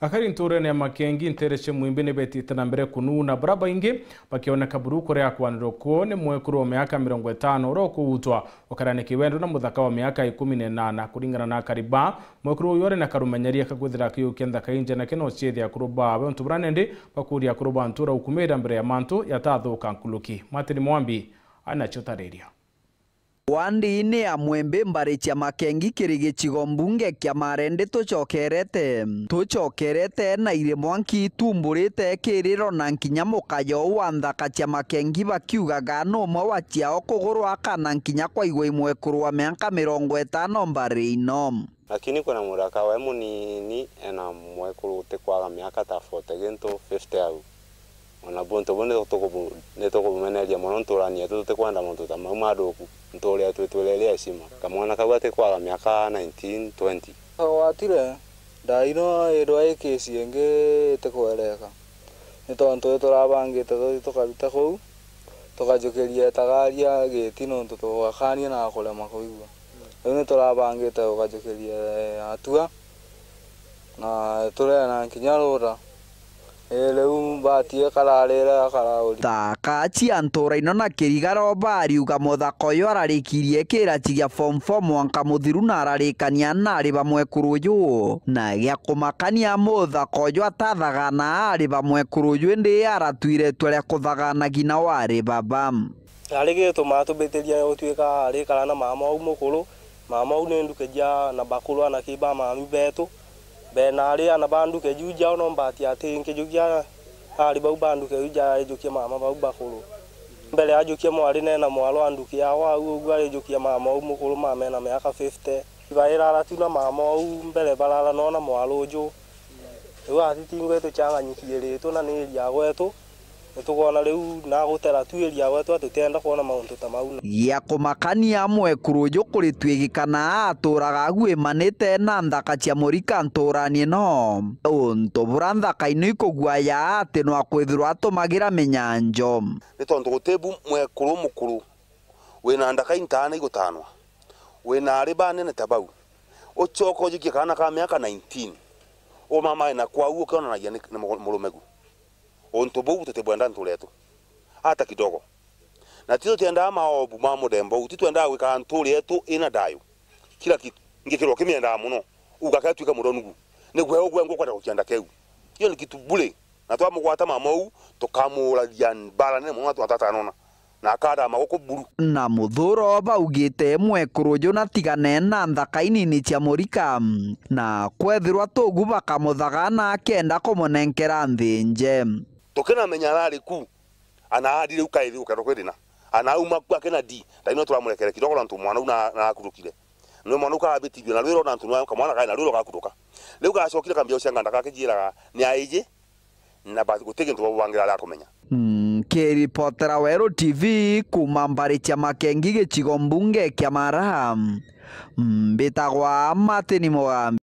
Akari nturene makengi ntereshe muimbine betite na mbere kununa braba ingi bakioneka buruko rea kwaniro kuone mwekuru wa miaka 50 ro kuutwa wakarane kiwendo na muthaka wa miaka 18 kuringana na kariba mwekuru yore na karumenyeria kagwithira kiyo kenda kainje na kino ciethia kuruba we ntubrane ndi bakuria kuruba ntura ukumira mbere ya mantu yatathuka nkuluki Martin Mwambi anachotareria Wandi-ini ya Mwembe mbarichia makengi kirigichigo mbunge kia Marende tucokerete na ire mwanki itumburite kiriro na nkinya mukayo wa nthaka cia makengi bakiugaga no mwe wa ciao kugurwa kana nkinya kwa igwa imwe kurwa miaka 50 mbari ino. Lakini kuna muraka we munini ena mwekuru utekwaga miaka ta 40 gento 50 au ona bonto bone toko bumeneria mono nturania tutekwenda muntu ta madoku nturia twetwelelea heshima kamwana kagwate kwaga miaka 19 20 watire ndaino edwa kesi enge tekwereka nitonto turabangite tukaruta kou tukajukeria tagaria geti no tutugakania na kulema kuigwa ni turabangite ukajukeria atua na turena nkinya rura leu batie kararera karauri taka cia ntura ino na kirigaro bariuga muthako yo ararikirie kirachi gia form 4 mwanka muthiru na ararikania na ari bamwe kuruju na gia kumakania muthako yo atathaga na ari bamwe kuruju ndi aratuire twere kuthagana gina wari baba arige tumatubitiria utwika ari karana mama au mukuru mama au nendukeja na bakuru na kiba mami betu benari ana banduke juja ono mbati ati nkijugia ari bau banduke juja ejukia mama bau bakuru mbele ajukia mwari nena mwalo andukia wa ugwa ejukia mama umukuru mama na miaka 50 baira aratuna mama u mbele balala nona mwalo jo wa titingwe to changa nyikiere to na ni ya gwetu tukona riu na gutera tuiria gwetu atutenda kuona mauntu ta mauna ya kumakania mwekuruju kuri twigikana aturaga gwimanite na nthaka cia murika nturanie no untu buranthaka ino ikugwaya ati no akwithirwa atumagira menyanjo ni tondu gutebu mwekuru mukuru wina ndaka intana igutanwa wina ari banene tabau uchoko jikia kana ka miaka 19 o mama ina kwa uo kana na yani murumegu onto bobu tutebwenda ntuletu hata kidogo na tito tienda maobu mamudembo utitwenda wika ntuli yetu ina dayo kila kitu ngikiro kimienda muno ugakatwika muronugu negwe ogwe ngokwa kukienda keu iyo ni kitu bule na twamugwata mamau tukamuragia balane muno twatata nona na akada magoko buru na muthuro baugite mwekuruju na tigane na nthaka inini cia murika na kwethirwa tugu bakamuthaga na akenda kumunenkera nthinje tokena menyarari ku ana adire ukaithi ukero kwedina ana uma kwa kena di ndaino turamurekere kidogo ntu mwana una kurukire no mwana ukabitibyo na rwiro na ntu nwa kamwana kaina rwiro gakuruka leu gacokire kambio cia nganda kakijiraga ni aije na ba gutege ntu babangira la kumenya Kiripotera Wero TV kuma mbarichia makengi gicigo mbunge kia Mara mbitagwa Martin Mwambi.